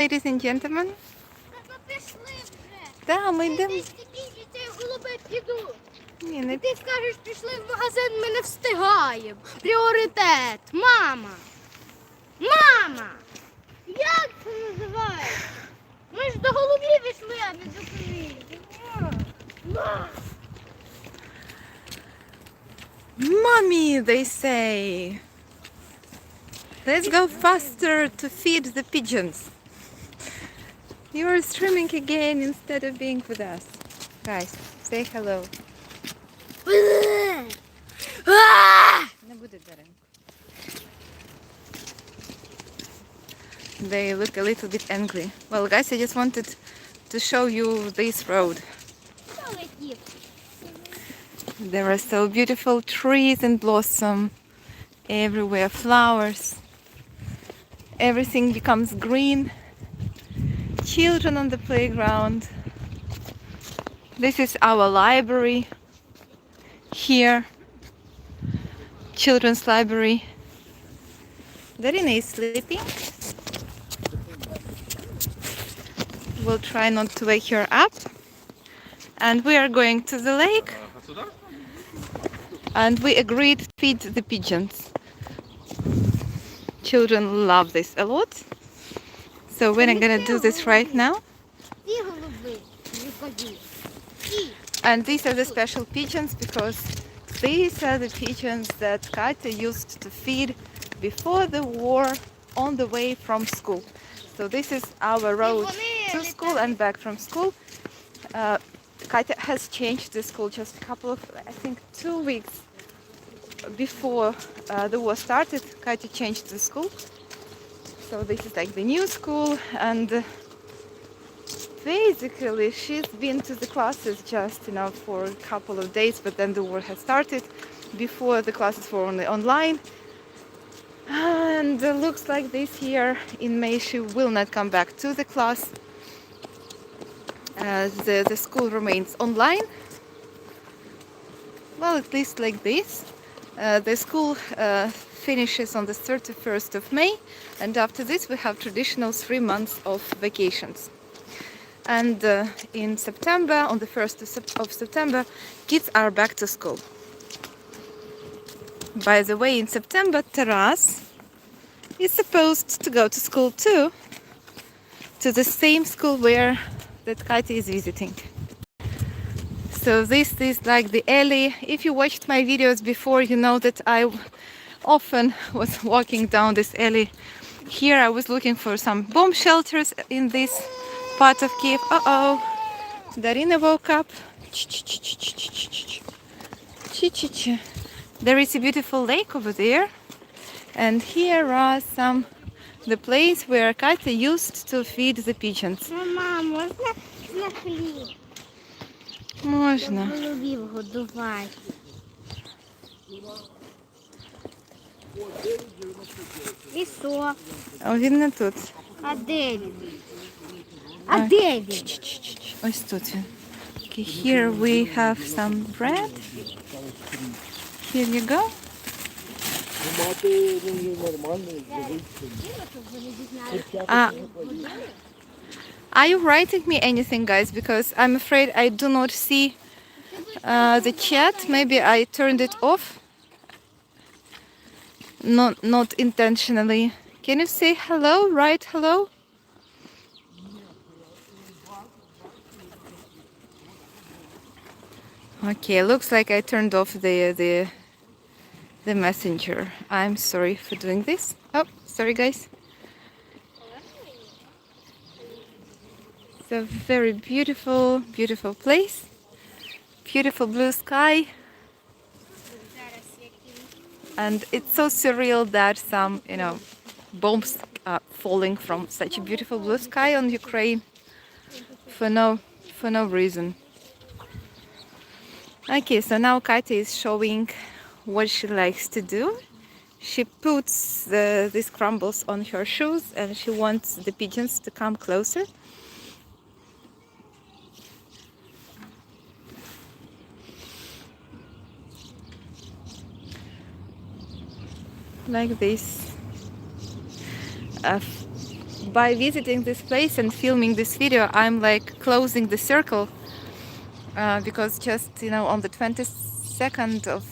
Ladies and gentlemen. Пішли вже. Да, ми йдемо. Десь такі ці голуби підуть. Ні, І не ти скажеш, пішли в магазин, ми не встигаємо. Пріоритет. Мама. Мама! Як це називається? Ми ж до голубів йшли, а не до книг. Мама. Mommy, they say. Let's go faster to feed the pigeons. You are streaming again instead of being with us. Guys, say hello. Не буде Даренко. They look a little bit angry. Well, guys, I just wanted to show you this road. There are so beautiful trees and blossom everywhere, flowers. Everything becomes green. Children on the playground. This is our library here. Children's library. Darina is sleeping. We'll try not to wake her up. And we are going to the lake. And we agreed to feed the pigeons. Children love this a lot. So we're gonna do this right now. And these are the special pigeons because these are the pigeons that Katya used to feed before the war on the way from school. So this is our road to school and back from school. Katya has changed the school just a couple of, I think 2 weeks before the war started. Katya changed the school. So this is like the new school, and basically she's been to the classes just, for a couple of days, but then the war has started. Before the classes were only online. And looks like this year in May she will not come back to the class. The school remains online. Well, at least like this. The school finishes on the 31st of May, and after this we have traditional 3 months of vacations. And in September, on the 1st of September, kids are back to school. By the way, in September, Taras is supposed to go to school too, to the same school where that Katya is visiting. So this is like the alley. If you watched my videos before, you know that I often was walking down this alley. Here I was looking for some bomb shelters in this part of Kiev. Uh-oh, Darina woke up. There is a beautiful lake over there. And here are the place where Katya used to feed the pigeons. Мама, можна на хліб? Можна. Голубів годувати. І що? А він не тут. А де він? А де він? Ось тут він. Okay, here we have some bread. Here you go. Are you writing me anything, guys? Because I'm afraid I do not see the chat. Maybe I turned it off. Not intentionally. Can you say hello? Write hello. Okay, looks like I turned off the messenger. I'm sorry for doing this. Oh, sorry guys. It's a very beautiful, beautiful place. Beautiful blue sky. And it's so surreal that some, bombs are falling from such a beautiful blue sky on Ukraine for no reason. Okay, so now Katya is showing what she likes to do. She puts these crumbles on her shoes and she wants the pigeons to come closer. Like this. by visiting this place and filming this video, I'm like closing the circle, because just, you know, on the 22nd of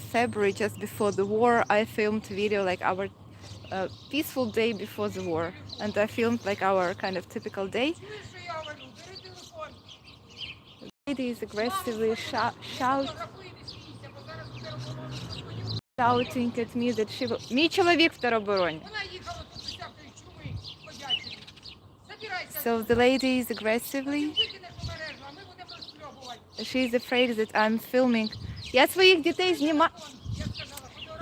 February, just before the war, I filmed a video like our peaceful day before the war, and I filmed like our kind of typical day. The lady is aggressively shouting at me that she will... Мій чоловік в теробороні. So the lady is aggressively... She is afraid that I'm filming. Я своїх дітей знімаю.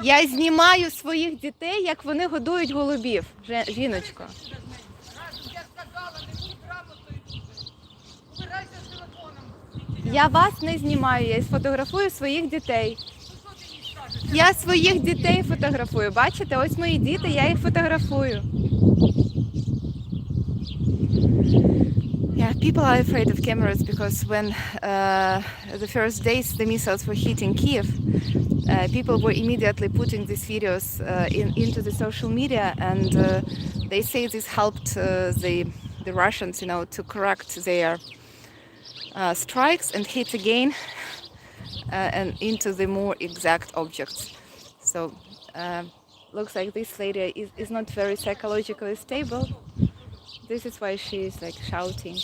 Я знімаю своїх дітей, як вони годують голубів, жіночко. Я вас не знімаю, я сфотографую своїх дітей. Я своїх дітей фотографую. Бачите, ось мої діти, я їх фотографую. Yeah, people are afraid of cameras because when the first days the missiles were hitting Kiev, people were immediately putting these videos into the social media, and they say this helped the Russians, you know, to correct their strikes and hit again and into the more exact objects. So looks like this lady is not very psychologically stable. This is why she is like shouting.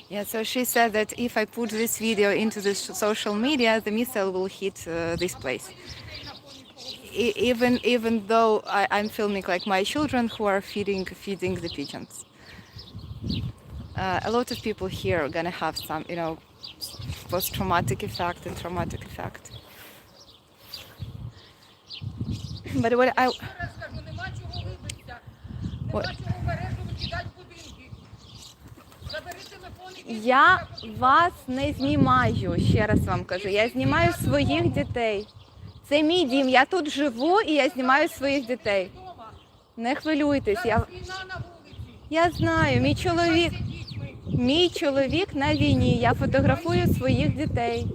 Yeah, so she said that if I put this video into the social media, the missile will hit this place. Even though I'm filming like my children who are feeding the pigeons. A lot of people here are gonna have some, you know, post-traumatic effect and traumatic effect. But what I... Я вас не знімаю, ще раз вам кажу. Я знімаю своїх дітей. Це мій дім, я тут живу і я знімаю своїх дітей. Не хвилюйтесь. Я знаю, мій чоловік на війні, я фотографую своїх дітей.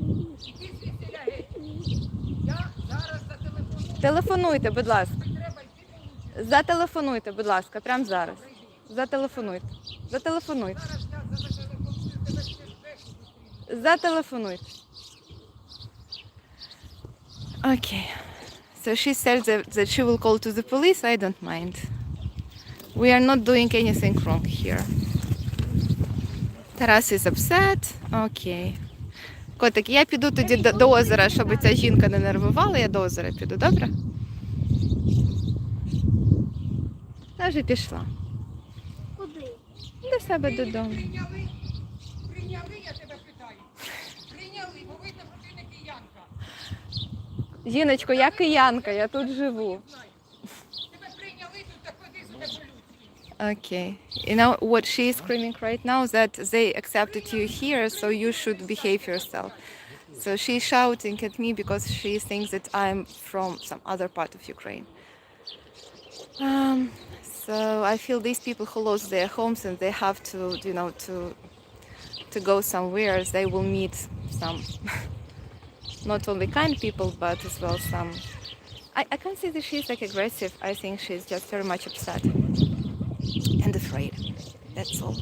Телефонуйте, будь ласка. Зателефонуйте, будь ласка, прямо зараз. Зателефонуйте. Зателефонуйте. Зателефонуйте. Okay. So she said that she will call to the police. I don't mind. We are not doing anything wrong here. Taras is upset. Okay. Котик, я піду тоді до озера, щоб ця жінка не нервувала. Я до озера піду, добре? Я вже пішла. Куди? До себе додому. Прийняли, я тебе питаю. Прийняли, бо видно, що ти не киянка. Жіночко, я киянка, я тут живу. Тебе прийняли тут, так ходи сюди по-людськи. Okay. You know what she is screaming right now? That they accepted you here, so you should behave yourself. So she's shouting at me because she thinks that I'm from some other part of Ukraine. So I feel these people who lost their homes and they have to, you know, to go somewhere, they will meet some not only kind people, but as well some... I can't say that she's like aggressive. I think she's just very much upset and afraid. That's all.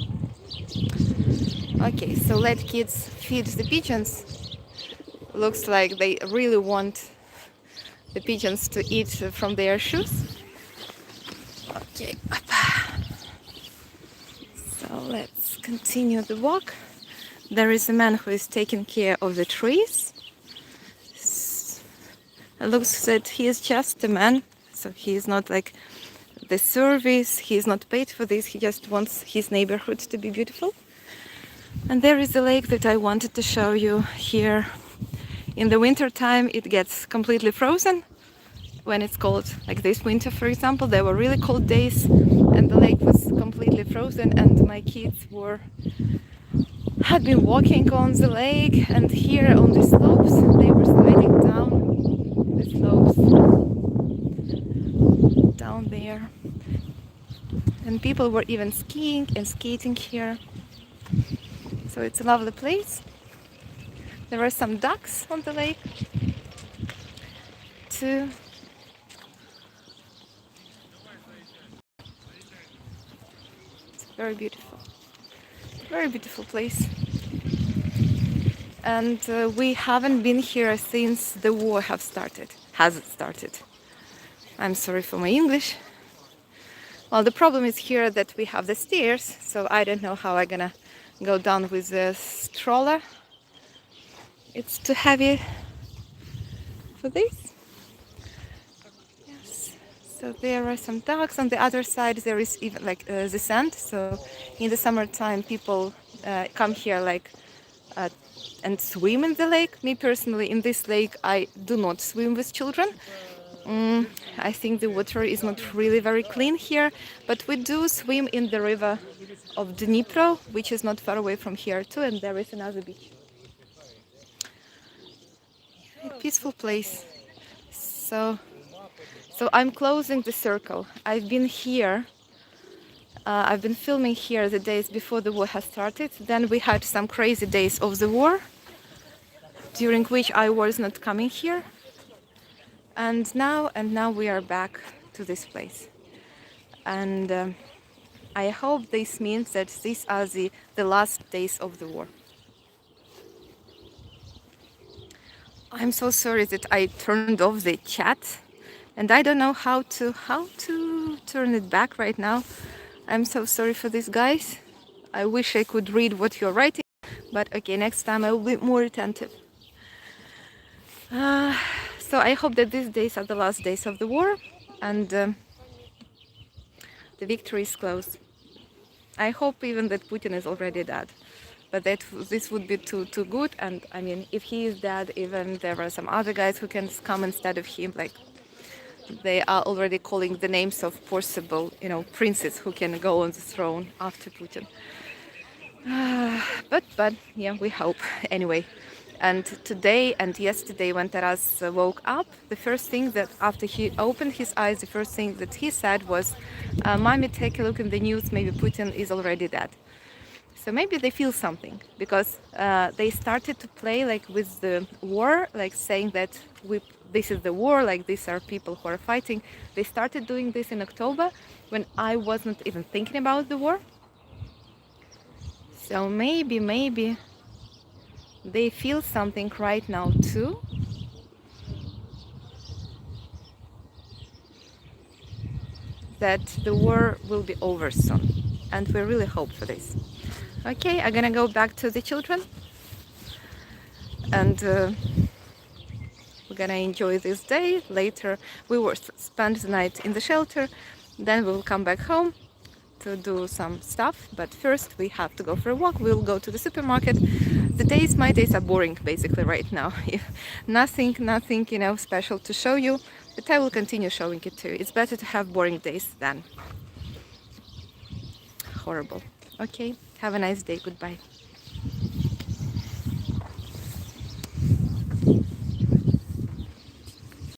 Okay, so let kids feed the pigeons. Looks like they really want the pigeons to eat from their shoes. Okay. So let's continue the walk. There is a man who is taking care of the trees. It looks that he is just a man, so he is not like the service, he is not paid for this, he just wants his neighborhood to be beautiful. And there is a lake that I wanted to show you here. In the winter time it gets completely frozen. When it's cold, like this winter for example, there were really cold days and the lake was completely frozen, and my kids had been walking on the lake, and here on the slopes they were sliding down the slopes down there, and people were even skiing and skating here. So it's a lovely place. There are some ducks on the lake. too. It's very beautiful place. And we haven't been here since the war has started. I'm sorry for my English. Well, the problem is here that we have the stairs, so I don't know how I'm gonna go down with the stroller. It's too heavy for this. Yes. So there are some ducks. On the other side there is even like the sand. So in the summertime people come here like and swim in the lake. Me personally, in this lake I do not swim with children. I think the water is not really very clean here, but we do swim in the river of Dnipro, which is not far away from here too, and there is another beach. A peaceful place. So I'm closing the circle. I've been here. I've been filming here the days before the war has started. Then we had some crazy days of the war, during which I was not coming here. And now we are back to this place. And I hope this means that these are the last days of the war. I'm so sorry that I turned off the chat, and I don't know how to turn it back right now. I'm so sorry for this, guys. I wish I could read what you're writing, but okay, next time I will be more attentive. So I hope that these days are the last days of the war, and the victory is close. I hope even that Putin is already dead, but this would be too good. And I mean, if he is dead, even there are some other guys who can come instead of him. Like they are already calling the names of possible, princes who can go on the throne after Putin. But yeah, we hope anyway. And today and yesterday, when Taras woke up, the first thing that after he opened his eyes, the first thing that he said was, "Mommy, take a look in the news. Maybe Putin is already dead." So maybe they feel something, because they started to play like with the war, like saying that this is the war, like these are people who are fighting. They started doing this in October when I wasn't even thinking about the war. So maybe they feel something right now too. That the war will be over soon, and we really hope for this. Okay, I'm gonna go back to the children, and we're gonna enjoy this day. Later we will spend the night in the shelter, then we will come back home to do some stuff, but first we have to go for a walk. We'll go to the supermarket. My days are boring basically right now. nothing special to show you, but I will continue showing it to you. It's better to have boring days than horrible. Okay, have a nice day. Goodbye.